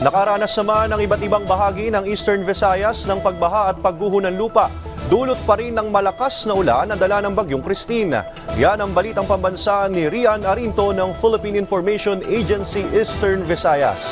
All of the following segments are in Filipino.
Nakaranas naman ang iba't ibang bahagi ng Eastern Visayas ng pagbaha at pagguho ng lupa. Dulot pa rin ng malakas na ulan ang dala ng bagyong Christine. Yan ang balitang pambansa ni Rian Arinto ng Philippine Information Agency Eastern Visayas.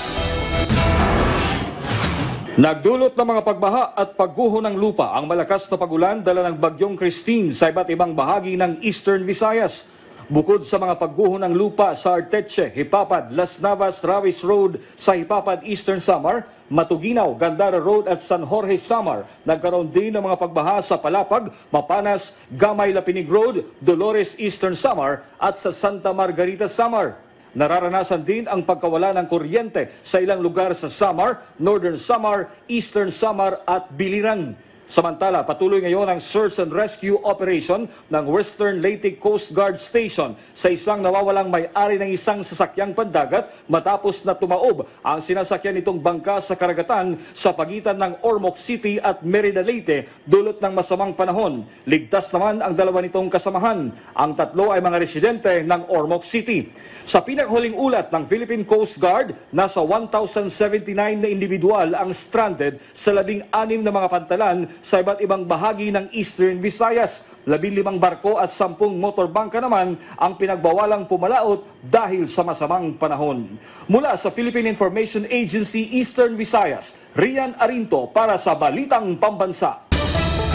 Nagdulot ng mga pagbaha at pagguho ng lupa ang malakas na pagulan dala ng bagyong Christine sa iba't ibang bahagi ng Eastern Visayas. Bukod sa mga pagguho ng lupa sa Arteche, Hipapad, Las Navas, Rawis Road sa Hipapad, Eastern Samar, Matuginaw, Gandara Road at San Jorge, Samar, nagkaroon din ng mga pagbaha sa Palapag, Mapanas, Gamay, Lapinig Road, Dolores, Eastern Samar at sa Santa Margarita, Samar. Nararanasan din ang pagkawala ng kuryente sa ilang lugar sa Samar, Northern Samar, Eastern Samar at Biliran. Samantala, patuloy ngayon ang search and rescue operation ng Western Leyte Coast Guard Station sa isang nawawalang may-ari ng isang sasakyang pandagat matapos na tumaob ang sinasakyan nitong bangka sa karagatan sa pagitan ng Ormoc City at Merida Leyte dulot ng masamang panahon. Ligtas naman ang dalawa nitong kasamahan. Ang tatlo ay mga residente ng Ormoc City. Sa pinakahuling ulat ng Philippine Coast Guard, nasa 1,079 na individual ang stranded sa 16 na mga pantalan sa iba't ibang bahagi ng Eastern Visayas. 15 barko at 10 motorbangka naman ang pinagbawalang pumalaot dahil sa masamang panahon. Mula sa Philippine Information Agency Eastern Visayas, Rian Arinto para sa Balitang Pambansa.